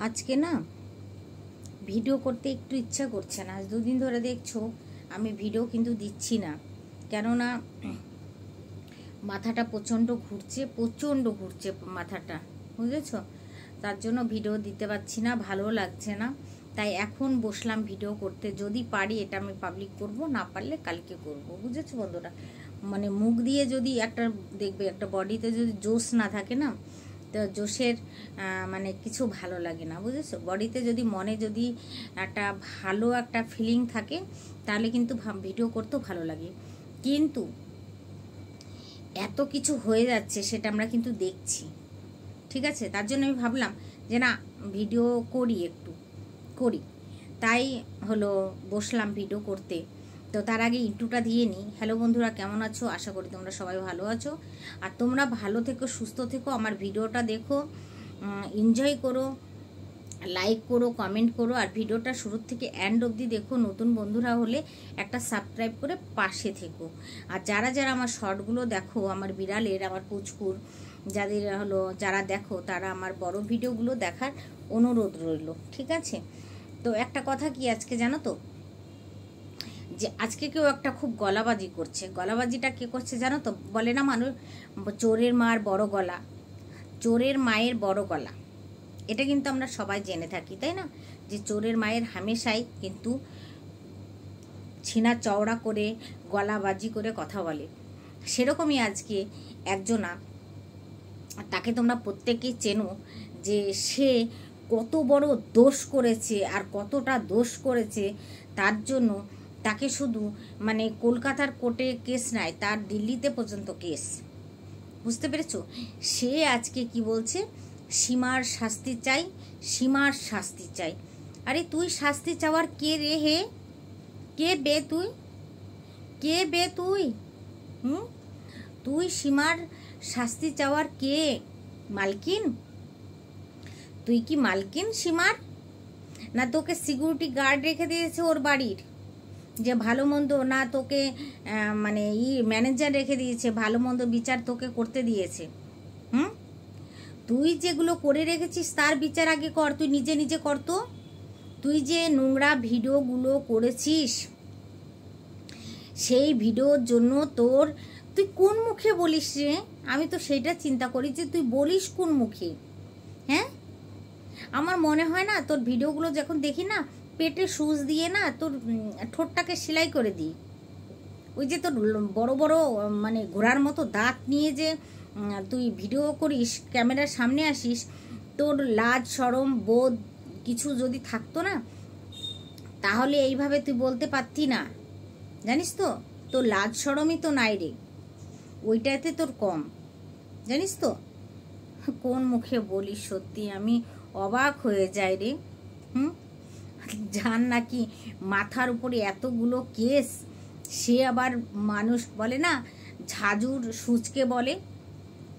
আজকে না ভিডিও করতে একটু ইচ্ছা করছে না। আজ দুদিন ধরে দেখছো আমি ভিডিও কিন্তু দিচ্ছি না, কেননা মাথাটা প্রচণ্ড ঘুরছে মাথাটা, বুঝেছো? তার জন্য ভিডিও দিতে পারছি না, ভালো লাগছে না। তাই এখন বসলাম ভিডিও করতে। যদি পারি এটা আমি পাবলিক করব, না পারলে কালকে করব, বুঝেছো বন্ধুরা? মানে মুখ দিয়ে যদি একটা দেখবে, একটা বডিতে যদি জোশ না থাকে না, তো জোশের মানে কিছু ভালো লাগে না, বুঝেছো? বডিতে যদি, মনে যদি একটা ভালো একটা ফিলিং থাকে, তাহলে কিন্তু ভিডিও করতেও ভালো লাগে। কিন্তু এত কিছু হয়ে যাচ্ছে, সেটা আমরা কিন্তু দেখছি, ঠিক আছে? তার জন্য আমি ভাবলাম যে না, ভিডিও করি। তাই হলো বসলাম ভিডিও করতে। তো তার আগে ইন্ট্রোটা দিয়ে নিই। হ্যালো বন্ধুরা, কেমন আছো? আশা করি তোমরা সবাই ভালো আছো। আর তোমরা ভালো থেকো, সুস্থ থেকো, আমার ভিডিওটা দেখো, এনজয় করো, লাইক করো, কমেন্ট করো, আর ভিডিওটা শুরুর থেকে এন্ড অবধি দেখো। নতুন বন্ধুরা হলে একটা সাবস্ক্রাইব করে পাশে থেকো। আর যারা যারা আমার শর্টগুলো দেখো, আমার বিড়ালের, আমার পুচকুর, যারা দেখো, তারা আমার বড় ভিডিওগুলো দেখার অনুরোধ রইল, ঠিক আছে? তো একটা কথা কি, আজকে জানো তো, যে আজকে কেউ একটা খুব গলাবাজি করছে। গলাবাজিটা কে করছে জানো তো? বলে না মানুষ, চোরের মার বড় গলা, চোরের মায়ের বড় গলা। এটা কিন্তু আমরা সবাই জেনে থাকি, তাই না? যে চোরের মায়ের হামেশাই কিন্তু ছিনা চওড়া করে, গলাবাজি করে কথা বলে। সেরকমই আজকে একজনা, তাকে তোমরা প্রত্যেকেই চেনো, যে সে কত বড় দোষ করেছে, আর কতটা দোষ করেছে, তার জন্য তাকে শুধু মানে কলকাতার কোর্টে কেস নাই, তার দিল্লিতে পর্যন্ত কেস, বুঝতে পেরেছো? সে আজকে কি বলছে, সীমার শাস্তি চাই, সীমার শাস্তি চাই। আরে তুই শাস্তি চাওয়ার কে রে হে? কে বে তুই? কে বে তুই? তুই সীমার শাস্তি চাওয়ার কে? মালকিন? তুই কি মালকিন সীমার? না তোকে সিকিউরিটি গার্ড রেখে দিয়েছে ওর বাড়ির, যে ভালো মন্দ, না তোকে মানে ম্যানেজার রেখে দিয়েছে, ভালো মন্দ বিচার তোকে করতে দিয়েছে? তুই যেগুলো করে রেখেছিস তার বিচার আগে কর, তুই নিজে নিজে কর তো। তুই যে নোংরা ভিডিওগুলো করেছিস, সেই ভিডিওর জন্য তুই কোন মুখে বলিস রে? আমি তো সেইটা চিন্তা করি যে তুই বলিস কোন মুখে। হ্যাঁ, আমার মনে হয় না তোর ভিডিওগুলো যখন দেখি না, পেটে সুচ দিয়ে না তোর ঠোঁটটাকে সেলাই করে দিই। ওই যে তোর বড় বড় মানে ঘোড়ার মতো দাঁত নিয়ে যে তুই ভিডিও করিস, ক্যামেরার সামনে আসিস, তোর লাজ শরম বোধ কিছু যদি থাকতো না, তাহলে এইভাবে তুই বলতে পারতি না, জানিস তো? তোর লাজ শরমই তো নাই রে, ওইটাতে তোর কম, জানিস তো? কোন মুখে বলিস, সত্যি আমি অবাক হয়ে যাই রে। যার নাকি মাথার উপরে এতগুলো কেস, সে আবার মানুষ বলে না, ঝাজুর সুচকে বলে।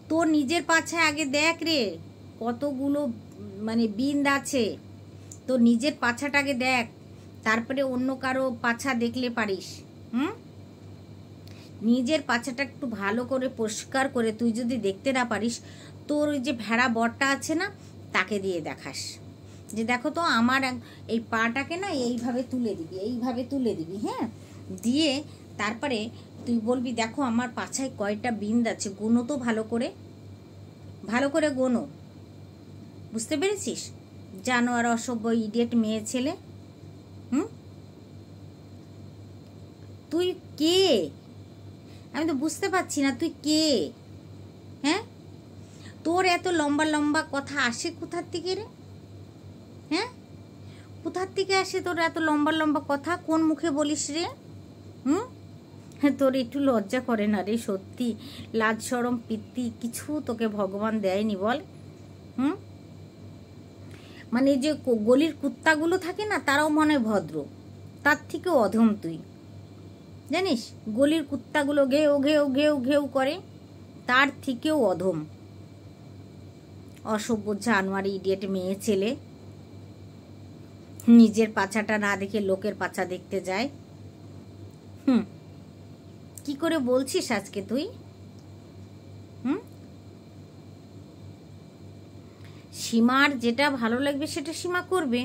তোর নিজের পাছায় আগে দেখ রে, কতগুলো মানে বিন্দ আছে। তোর নিজের পাছাটাকে দেখ, তারপরে অন্য কারো পাছা দেখলে পারিস। নিজের পাছাটা একটু ভালো করে পরিষ্কার করে তুই যদি দেখতে না পারিস, তোর ওই যে ভেড়া বরটা আছে না, তাকে দিয়ে দেখাস যে দেখো তো আমার এই পাটাকে না এইভাবে তুলে দিবি, হ্যাঁ, দিয়ে তারপরে তুই বলবি দেখো আমার পাছায় কয়টা বিন্দ আছে, গুনো তো ভালো করে গোনো, বুঝতে পেরেছিস? জানোয়ার, অসভ্য, ইডিয়েট মেয়ে ছেলে। তুই কে? আমি তো বুঝতে পারছি না তুই কে। হ্যাঁ, তোর এত লম্বা লম্বা কথা আসে কোথার থেকে রে? হ্যাঁ, কোথার থেকে আসে তোর এত লম্বা লম্বা কথা? কোন মুখে বলিস রে? তোর একটু লজ্জা করে না রে? সত্যি লাজ শরম পিত্তি কিছু তোকে ভগবান দেয়নি বল? মানে যে গলির কুত্তাগুলো থাকে না, তারাও মনে ভদ্র, তার থেকেও অধম তুই, জানিস? গলির কুত্তাগুলো ঘেউ ঘেউ ঘেউ ঘেউ করে, তার থেকেও অধম, অসভ্য জানোয়ার, ইডিয়েট মেয়ে ছেলে, নিজের পাছাটা না দেখে লোকের পাছা দেখতে যায়। কি করে বলছিস আজকে তুই? সীমার যেটা ভালো লাগবে সেটা সীমা করবে।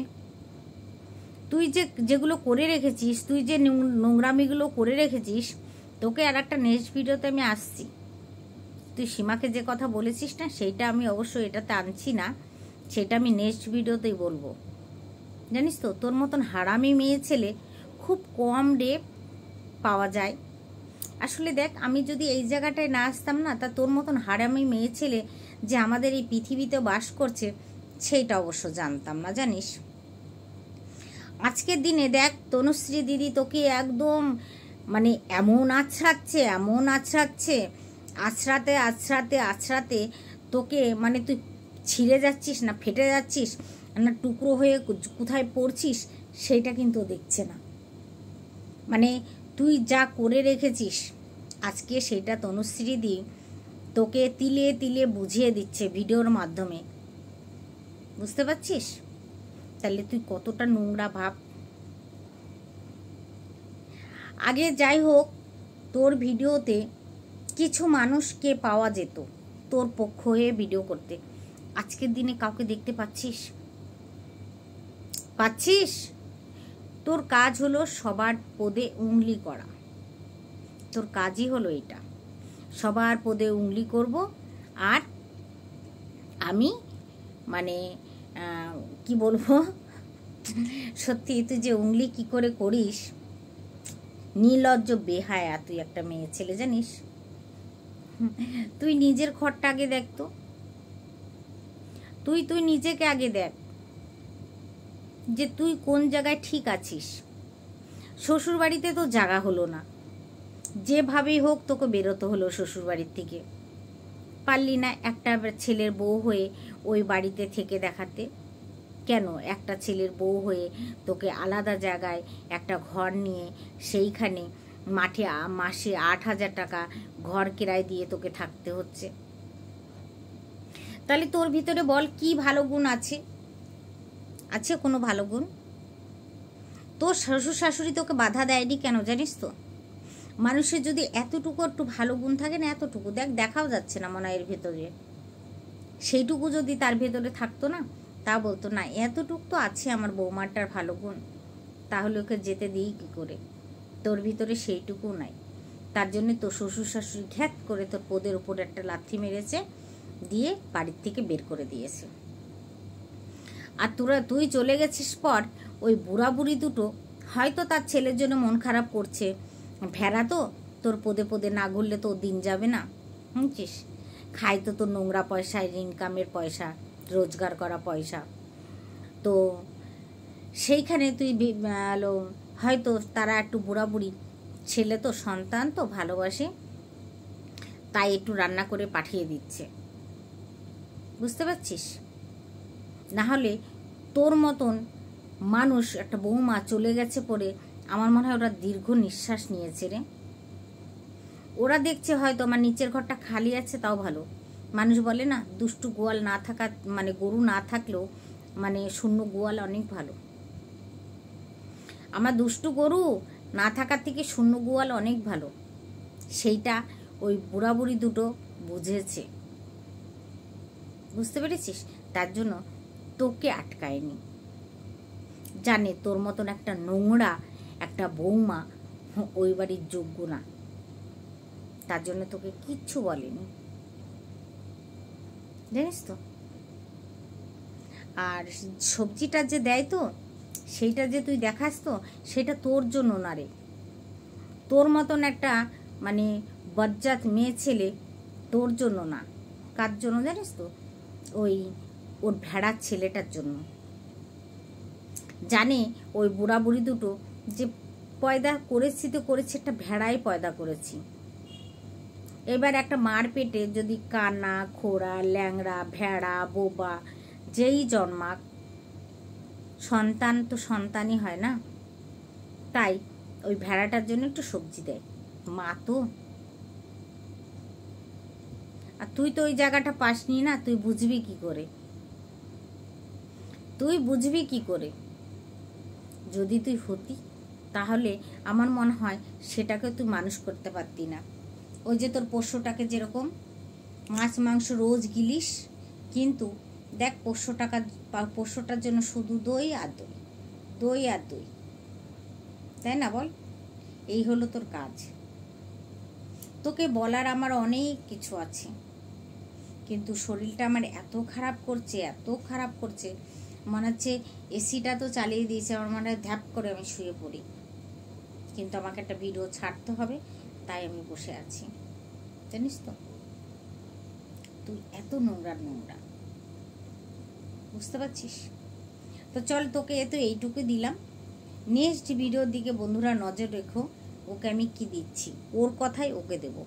তুই যেগুলো করে রেখেছিস, তুই যে নোংরামিগুলো করে রেখেছিস, তোকে আর একটা নেক্সট ভিডিওতে আমি আসছি। তুই সীমাকে যে কথা বলেছিস না, সেইটা আমি অবশ্যই এটাতে আনছি না, সেটা আমি নেক্সট ভিডিওতেই বলবো। জানিস তো, তোর মতন হারামি মেয়ে ছেলে খুব কম রে পাওয়া যায়। আসলে দেখ, আমি যদি এই জায়গাটায় না আসতাম না, তা তোর মতন হারামি মেয়ে ছেলে যে আমাদের এই পৃথিবীতে বাস করছে সেইটা অবশ্য জানতাম না, জানিস। আজকের দিনে দেখ, তনুশ্রী দিদি তোকে একদম মানে এমন আছড়াচ্ছে, আছড়াতে তোকে, মানে তুই ছিঁড়ে যাচ্ছিস না ফেটে যাচ্ছিস না টুকরো হয়ে কোথায় পড়ছিস সেইটা কিন্তু দেখছে না। মানে তুই যা করে রেখেছিস আজকে, সেটা তনুশ্রী দি তোকে তিলে তিলে বুঝিয়ে দিচ্ছে ভিডিওর মাধ্যমে, বুঝতে পারছিস? তাহলে তুই কতটা নোংরা ভাব। আগে যাই হোক, তোর ভিডিওতে কিছু মানুষকে পাওয়া যেত তোর পক্ষ হয়ে ভিডিও করতে। আজকের দিনে কাউকে দেখতে পাচ্ছিস? তোর কাজ হলো সবার পদে উংলি করা। তোর কাজই হলো এটা, সবার পদে উংলি করব। আর আমি মানে কি বলবো, সত্যি তুই যে উংলি কি করে করিস, নির্লজ্জ বেহায়া তুই একটা মেয়ে ছেলে, জানিস। তুই নিজের ঘরটা আগে দেখ তো, তুই নিজেকে আগে দেখ যে তুই কোন জায়গায় ঠিক আছিস। শ্বশুর বাড়িতে তো জায়গা হলো না, যেভাবেই হোক তোকে বেরোতে হলো শ্বশুর বাড়ির থেকে। পারলি না একটা ছেলের বউ হয়ে ওই বাড়িতে থেকে দেখাতে? কেন একটা ছেলের বউ হয়ে তোকে আলাদা জায়গায় একটা ঘর নিয়ে সেইখানে মাসে 8,000 টাকা ঘর কিরায় দিয়ে তোকে থাকতে হচ্ছে? তাহলে তোর ভিতরে বল কি ভালো গুণ আছে কোনো ভালো গুণ? তোর শ্বশুর শাশুড়ি তোকে বাধা দেয়নি কেন, জানিস তো? মানুষের যদি এতটুকু একটু ভালো গুণ থাকে না, এতটুকু দেখাও যাচ্ছে না মনে হয় এর ভেতরে, সেইটুকু যদি তার ভেতরে থাকতো না, তা বলতো না এতটুকু তো আছে আমার বৌমাটার ভালো গুণ, তাহলে ওকে যেতে দিই কী করে? তোর ভিতরে সেইটুকু নাই, তার জন্য তোর শ্বশুর শাশুড়ি ঘ্যাত করে তোর পদের উপর একটা লাথি মেরেছে, দিয়ে বাড়ির থেকে বের করে দিয়েছে। আর তুই চলে গেছিস পর ওই বুড়া বুড়ি দুটো হয়তো তার ছেলের জন্য মন খারাপ করছে। ভেড়া তো তোর পদে পদে না ঘুরলে তো দিন যাবে না, বুঝছিস? খাই তো তোর নোংরা পয়সা, ইনকামের পয়সা, রোজগার করা পয়সা। তো সেইখানে তুই হয়তো তারা একটু বুড়া বুড়ি ছেলে তো, সন্তান তো ভালোবাসে, তাই একটু রান্না করে পাঠিয়ে দিচ্ছে, বুঝতে পারছিস? না হলে তোর মতন মানুষ একটা বৌমা চলে গেছে পরে আমার মনে হয় ওরা দীর্ঘ নিঃশ্বাস নিয়েছে রে। ওরা দেখছে হয়তো আমার নিচের ঘরটা খালি আছে, তাও ভালো। মানুষ বলে না, দুষ্টু গোয়াল না থাকা, মানে গরু না থাকলেও মানে শূন্য গোয়াল অনেক ভালো। আমার দুষ্টু গরু না থাকার থেকে শূন্য গোয়াল অনেক ভালো, সেইটা ওই বুড়া বুড়ি দুটো বুঝেছে, বুঝতে পেরেছিস? তার জন্য তোকে আটকায়নি, জানে তোর মতন একটা নোংরা একটা বৌমা ওই বাড়ির যোগ্য না, তার জন্য তোকে কিচ্ছু বলেনি, জানিস তো। আর সবজিটা যে দেয় তো, সেইটা যে তুই দেখাস তো, সেটা তোর জন্য না রে, তোর মতন একটা মানে বজ্জাত মেয়ে ছেলে তোর জন্য না। কার জন্য জানিস তো? ওই ওর ভেড়ার ছেলেটার জন্য। জানে ওই বুড়া বুড়ি দুটো যে পয়দা করেছি তো করেছি, একটা ভেড়াই পয়দা করেছি। এবার একটা মার পেটে যদি কানা, খোড়া, ল্যাংড়া, ভেড়া, বোবা যেই জন্মাক, সন্তান তো সন্তানই হয় না। তাই ওই ভেড়াটার জন্য একটু সবজি দেয় মা তো। আর তুই তো ওই জায়গাটা পাসনি না, তুই বুঝবি কি করে? যদি তুই হতি তাহলে আমার মনে হয় সেটাকে তুই মানুষ করতে পারতি না। ওই যে তোর পোষ্যটাকে যেরকম মাছ মাংস রোজ গিলিস, কিন্তু দেখ 500টার জন্য শুধু দই আর দই, দই আর দই, তাই না বল? এই হলো তোর কাজ। তোকে বলার আমার অনেক কিছু আছে, কিন্তু শরীরটা আমার এত খারাপ করছে, এত খারাপ করছে, মনে হচ্ছে এসিটা তো চালিয়ে দিয়েছে, আমার মনে হয় ধ্যাপ করে আমি শুয়ে পড়ি। কিন্তু আমাকে একটা ভিডিও ছাড়তে হবে, তাই আমি বসে আছি, জানিস তো? তুই এত নোংরা, বুঝতে পারছিস? তো চল, তোকে তো এইটুকু দিলাম। নেক্সট ভিডিওর দিকে বন্ধুরা নজর রেখো, ওকে আমি কি দিচ্ছি, ওর কথাই ওকে দেবো।